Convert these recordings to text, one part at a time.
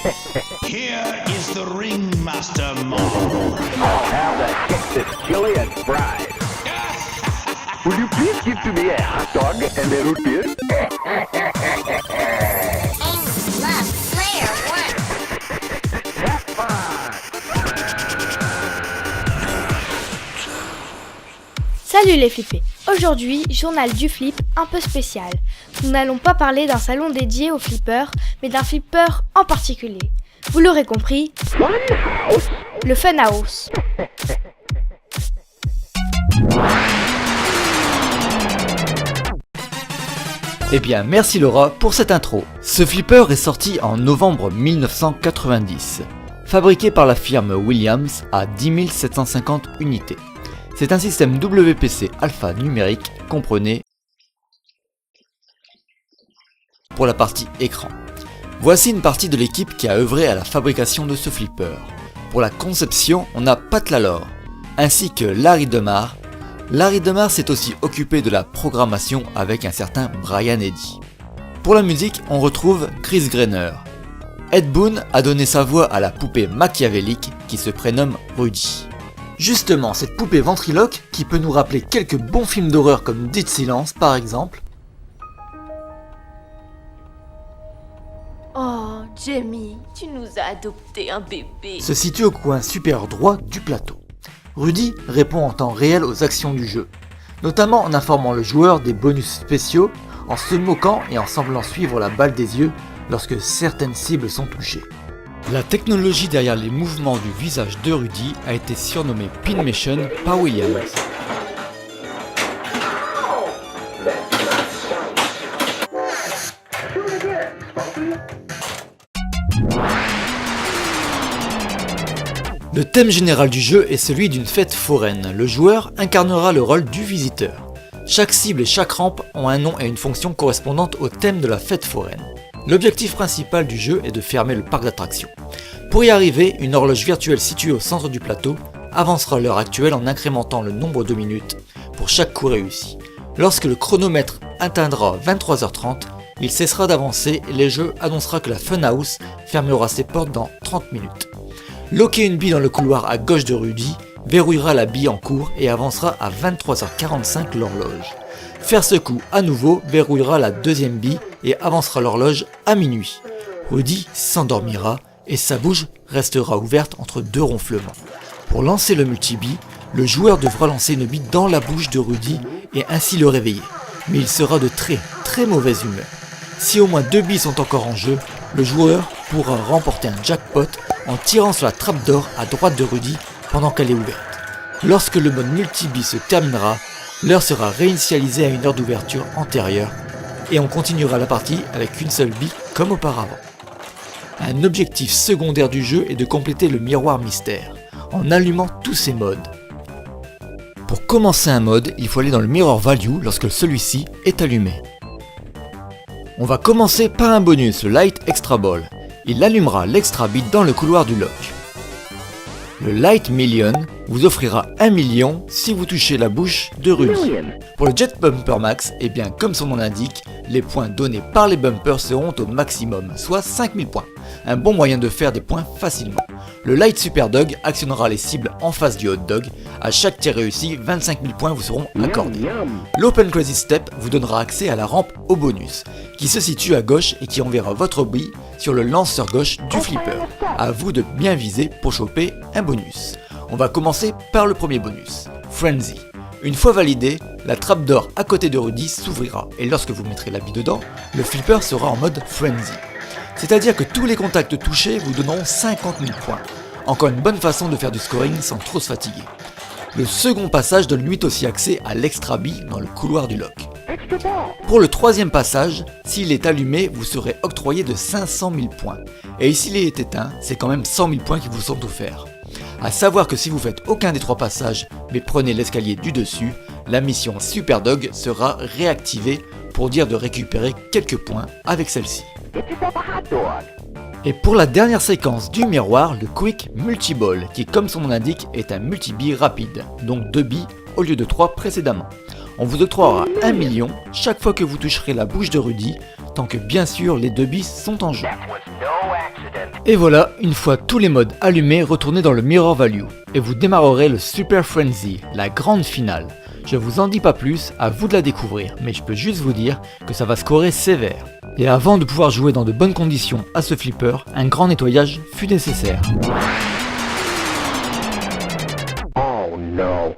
Here is the ringmaster Mole. I'll have that Texas chili and fries. Will you please give to me a hot dog and a root beer? Love Slayer 1. Have fun! Salut les flippés. Aujourd'hui, journal du flip un peu spécial. Nous n'allons pas parler d'un salon dédié aux flippers, mais d'un flipper en particulier. Vous l'aurez compris, le Funhouse. Eh bien, merci Laura pour cette intro. Ce flipper est sorti en novembre 1990, fabriqué par la firme Williams à 10 750 unités. C'est un système WPC alphanumérique comprenez pour la partie écran. Voici une partie de l'équipe qui a œuvré à la fabrication de ce flipper. Pour la conception, on a Pat Lalor, ainsi que Larry DeMar. Larry DeMar s'est aussi occupé de la programmation avec un certain Brian Eddy. Pour la musique, on retrouve Chris Greiner. Ed Boon a donné sa voix à la poupée machiavélique qui se prénomme Rudy. Justement, cette poupée ventriloque qui peut nous rappeler quelques bons films d'horreur comme Dead Silence par exemple. Oh, Jamie, tu nous as adopté un bébé. Se situe au coin supérieur droit du plateau. Rudy répond en temps réel aux actions du jeu, notamment en informant le joueur des bonus spéciaux, en se moquant et en semblant suivre la balle des yeux lorsque certaines cibles sont touchées. La technologie derrière les mouvements du visage de Rudy a été surnommée Pinmation par Williams. Le thème général du jeu est celui d'une fête foraine. Le joueur incarnera le rôle du visiteur. Chaque cible et chaque rampe ont un nom et une fonction correspondante au thème de la fête foraine. L'objectif principal du jeu est de fermer le parc d'attractions. Pour y arriver, une horloge virtuelle située au centre du plateau avancera l'heure actuelle en incrémentant le nombre de minutes pour chaque coup réussi. Lorsque le chronomètre atteindra 23h30, il cessera d'avancer et le jeu annoncera que la Funhouse fermera ses portes dans 30 minutes. Loquer une bille dans le couloir à gauche de Rudy verrouillera la bille en cours et avancera à 23h45 l'horloge. Faire ce coup à nouveau verrouillera la deuxième bille et avancera l'horloge à minuit. Rudy s'endormira et sa bouche restera ouverte entre deux ronflements. Pour lancer le multi-bille, le joueur devra lancer une bille dans la bouche de Rudy et ainsi le réveiller. Mais il sera de très mauvaise humeur. Si au moins 2 billes sont encore en jeu, le joueur pourra remporter un jackpot en tirant sur la trappe d'or à droite de Rudy pendant qu'elle est ouverte. Lorsque le mode multi-bille se terminera, l'heure sera réinitialisée à une heure d'ouverture antérieure et on continuera la partie avec une seule bille comme auparavant. Un objectif secondaire du jeu est de compléter le miroir mystère en allumant tous ces modes. Pour commencer un mode, il faut aller dans le Mirror Value lorsque celui-ci est allumé. On va commencer par un bonus, le Light Extra Ball. Il allumera l'extra bit dans le couloir du lock. Le Light Million vous offrira 1 million si vous touchez la bouche de Rudy. Pour le Jet Bumper Max, et bien comme son nom l'indique, les points donnés par les bumpers seront au maximum, soit 5000 points. Un bon moyen de faire des points facilement. Le Light Super Dog actionnera les cibles en face du hot dog. À chaque tir réussi, 25 000 points vous seront accordés. L'Open Crazy Step vous donnera accès à la rampe au bonus, qui se situe à gauche et qui enverra votre bille sur le lanceur gauche du flipper. À vous de bien viser pour choper un bonus. On va commencer par le premier bonus, Frenzy. Une fois validé, la trappe d'or à côté de Rudy s'ouvrira et lorsque vous mettrez la bille dedans, le flipper sera en mode Frenzy. C'est-à-dire que tous les contacts touchés vous donneront 50 000 points. Encore une bonne façon de faire du scoring sans trop se fatiguer. Le second passage donne lui aussi accès à l'extra bille dans le couloir du lock. Pour le troisième passage, s'il est allumé, vous serez octroyé de 500 000 points. Et s'il est éteint, c'est quand même 100 000 points qui vous sont offerts. A savoir que si vous faites aucun des 3 passages, mais prenez l'escalier du dessus, la mission Super Dog sera réactivée pour dire de récupérer quelques points avec celle-ci. Et pour la dernière séquence du miroir, le Quick Multiball, qui comme son nom l'indique est un multi-bille rapide, donc 2 billes au lieu de 3 précédemment. On vous octroiera 1 million chaque fois que vous toucherez la bouche de Rudy, tant que bien sûr les 2 bis sont en jeu. Et voilà, une fois tous les modes allumés, retournez dans le Mirror Value, et vous démarrerez le Super Frenzy, la grande finale. Je vous en dis pas plus, à vous de la découvrir, mais je peux juste vous dire que ça va scorer sévère. Et avant de pouvoir jouer dans de bonnes conditions à ce flipper, un grand nettoyage fut nécessaire. Oh no.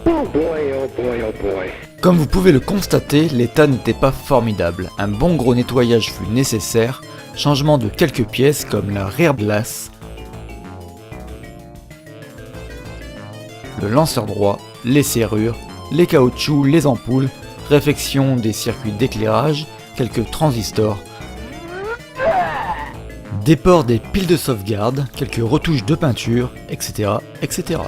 Oh boy, oh boy, oh boy. Comme vous pouvez le constater, l'état n'était pas formidable. Un bon gros nettoyage fut nécessaire, changement de quelques pièces comme la rear glass, le lanceur droit, les serrures, les caoutchoucs, les ampoules, réfection des circuits d'éclairage, quelques transistors, déport des piles de sauvegarde, quelques retouches de peinture, etc. etc.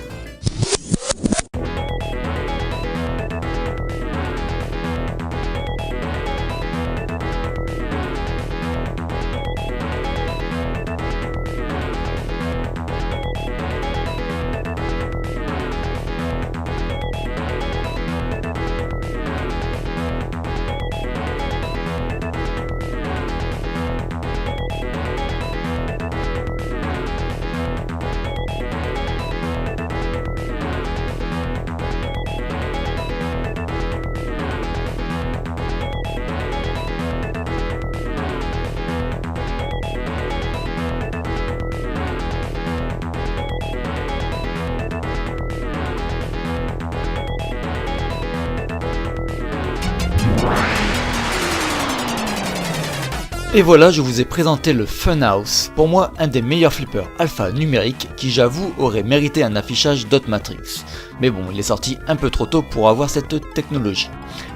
Et voilà, je vous ai présenté le Funhouse, pour moi un des meilleurs flippers alpha numériques qui j'avoue aurait mérité un affichage Dot Matrix. Mais bon, il est sorti un peu trop tôt pour avoir cette technologie.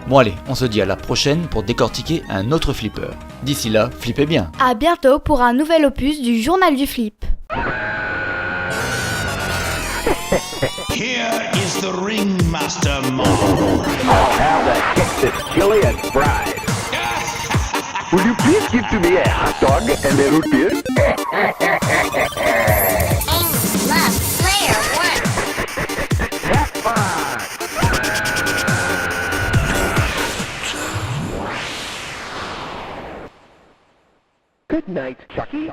Bon allez, on se dit à la prochaine pour décortiquer un autre flipper. D'ici là, flippez bien. À bientôt pour un nouvel opus du Journal du Flip. Here is the ringmaster Mo. I'll have that get this chili and fried. Will you please give to me a hot dog and a root beer? Aim left, player one. Good night, Chucky.